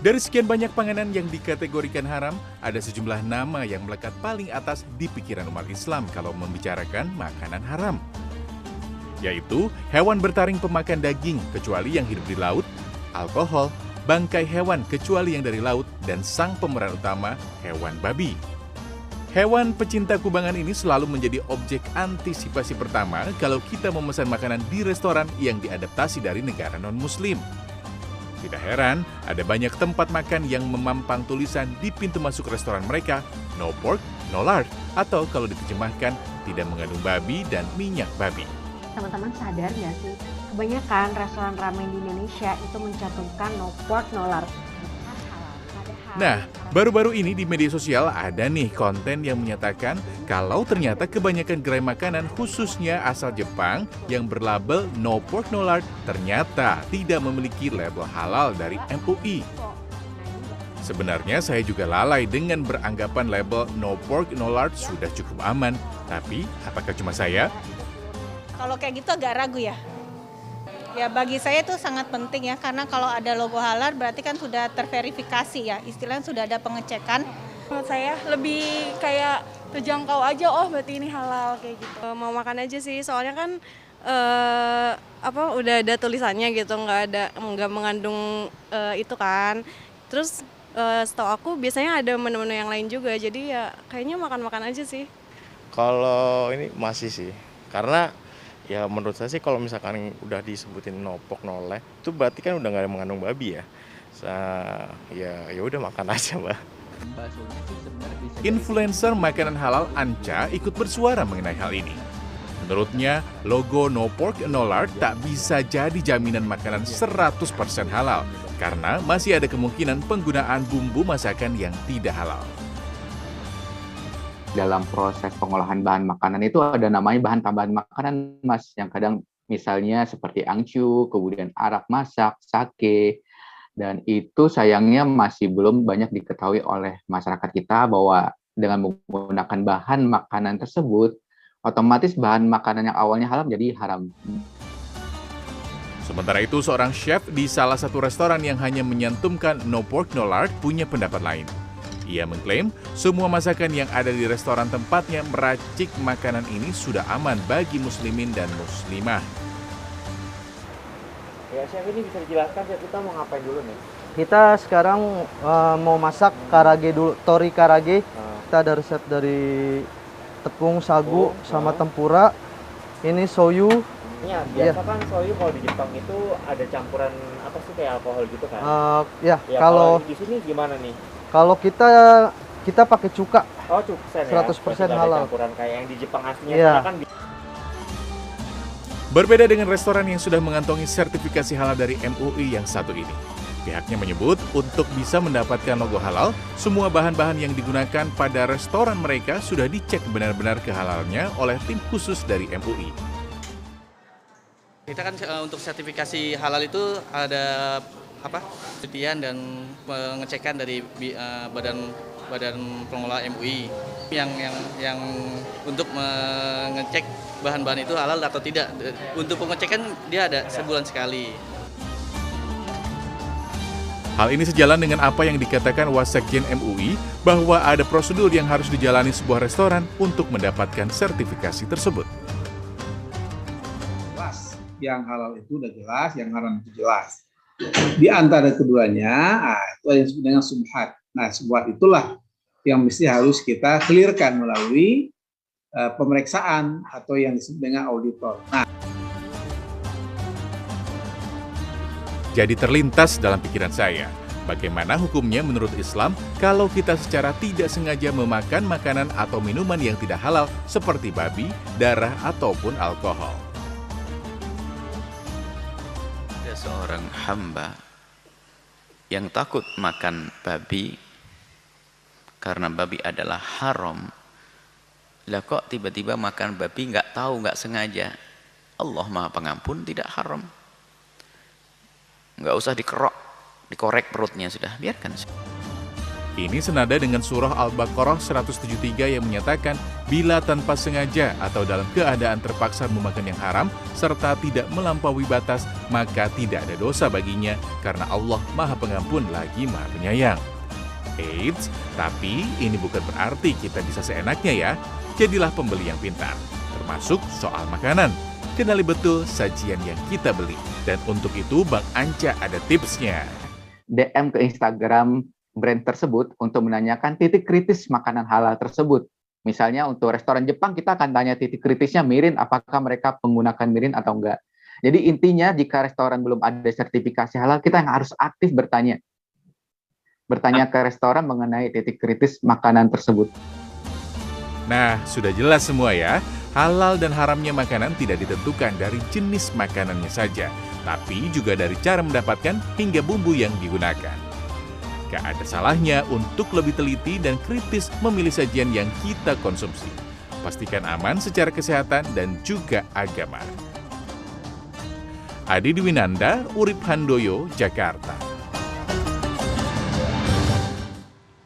Dari sekian banyak panganan yang dikategorikan haram, ada sejumlah nama yang melekat paling atas di pikiran umat Islam kalau membicarakan makanan haram. Yaitu hewan bertaring pemakan daging kecuali yang hidup di laut, alkohol, bangkai hewan kecuali yang dari laut, dan sang pemeran utama, hewan babi. Hewan pecinta kubangan ini selalu menjadi objek antisipasi pertama kalau kita memesan makanan di restoran yang diadaptasi dari negara non-muslim. Tidak heran, ada banyak tempat makan yang memampang tulisan di pintu masuk restoran mereka, no pork, no lard, atau kalau diterjemahkan, tidak mengandung babi dan minyak babi. Teman-teman sadar nggak sih, kebanyakan restoran ramen di Indonesia itu mencantumkan no pork, no lard. Nah, baru-baru ini di media sosial ada nih konten yang menyatakan kalau ternyata kebanyakan gerai makanan khususnya asal Jepang yang berlabel no pork no lard ternyata tidak memiliki label halal dari MUI. Sebenarnya saya juga lalai dengan beranggapan label no pork no lard sudah cukup aman. Tapi apakah cuma saya? Kalau kayak gitu agak ragu ya. Ya bagi saya itu sangat penting ya, karena kalau ada logo halal berarti kan sudah terverifikasi ya, istilahnya sudah ada pengecekan. Menurut saya lebih kayak terjangkau aja, oh berarti ini halal kayak gitu. Mau makan aja sih, soalnya kan udah ada tulisannya gitu, nggak mengandung itu kan. Terus setahu aku biasanya ada menu-menu yang lain juga, jadi ya kayaknya makan-makan aja sih. Kalau ini masih sih, karena ya menurut saya sih kalau misalkan udah disebutin no pork no lard itu berarti kan udah nggak mengandung babi ya. Ya udah makan aja, Mbak. Influencer makanan halal Anca ikut bersuara mengenai hal ini. Menurutnya, logo no pork no lard tak bisa jadi jaminan makanan 100% halal karena masih ada kemungkinan penggunaan bumbu masakan yang tidak halal. Dalam proses pengolahan bahan makanan itu ada namanya bahan tambahan makanan, Mas, yang kadang misalnya seperti angcu, kemudian arak masak, sake, dan itu sayangnya masih belum banyak diketahui oleh masyarakat kita bahwa dengan menggunakan bahan makanan tersebut, otomatis bahan makanan yang awalnya halal menjadi haram. Sementara itu, seorang chef di salah satu restoran yang hanya menyantumkan no pork no lard punya pendapat lain. Ia mengklaim semua masakan yang ada di restoran tempatnya meracik makanan ini sudah aman bagi muslimin dan muslimah. Ya, chef, ini bisa dijelaskan chef, kita mau ngapain dulu nih? Kita sekarang mau masak karage dulu, tori karage. Kita ada resep dari tepung sagu sama tempura. Ini soyu. Ya, biasa kan soyu kalau di Jepang itu ada campuran apa sih, kayak alkohol gitu kan? Ya, kalau di sini gimana nih? Kalau kita pakai cuka. Oh, cuka 100% halal. Campuran kayak yang di Jepang aslinya ya. Kan. Berbeda dengan restoran yang sudah mengantongi sertifikasi halal dari MUI yang satu ini. Pihaknya menyebut untuk bisa mendapatkan logo halal, semua bahan-bahan yang digunakan pada restoran mereka sudah dicek benar-benar kehalalannya oleh tim khusus dari MUI. Kita kan untuk sertifikasi halal itu ada penelitian dan pengecekan dari badan pengelola MUI yang untuk mengecek bahan-bahan itu halal atau tidak. Untuk pengecekan dia ada sebulan sekali. Hal ini sejalan dengan apa yang dikatakan Wasekjen MUI bahwa ada prosedur yang harus dijalani sebuah restoran untuk mendapatkan sertifikasi tersebut. Jelas, yang halal itu udah jelas, yang haram itu jelas. Di antara keduanya, itu yang disebut dengan subhat. Nah, subhat itulah yang mesti harus kita clearkan melalui pemeriksaan atau yang disebut dengan auditor. Nah, jadi terlintas dalam pikiran saya, bagaimana hukumnya menurut Islam kalau kita secara tidak sengaja memakan makanan atau minuman yang tidak halal seperti babi, darah, ataupun alkohol. Seorang hamba yang takut makan babi karena babi adalah haram, lah kok tiba-tiba makan babi nggak tahu, nggak sengaja. Allah Maha Pengampun, tidak haram. Nggak usah dikorek perutnya, sudah biarkan. Ini senada dengan surah Al-Baqarah 173 yang menyatakan bila tanpa sengaja atau dalam keadaan terpaksa memakan yang haram serta tidak melampaui batas, maka tidak ada dosa baginya karena Allah Maha Pengampun lagi Maha Penyayang. Eits, tapi ini bukan berarti kita bisa seenaknya ya. Jadilah pembeli yang pintar, termasuk soal makanan. Kenali betul sajian yang kita beli. Dan untuk itu Bang Anca ada tipsnya. DM ke Instagram brand tersebut untuk menanyakan titik kritis makanan halal tersebut. Misalnya untuk restoran Jepang kita akan tanya titik kritisnya mirin, apakah mereka menggunakan mirin atau enggak. Jadi intinya jika restoran belum ada sertifikasi halal, kita yang harus aktif bertanya ke restoran mengenai titik kritis makanan tersebut. Nah, sudah jelas semua ya. Halal dan haramnya makanan tidak ditentukan dari jenis makanannya saja, tapi juga dari cara mendapatkan hingga bumbu yang digunakan. Gak ada salahnya untuk lebih teliti dan kritis memilih sajian yang kita konsumsi. Pastikan aman secara kesehatan dan juga agama. Adi Dwinanda, Urip Handoyo, Jakarta.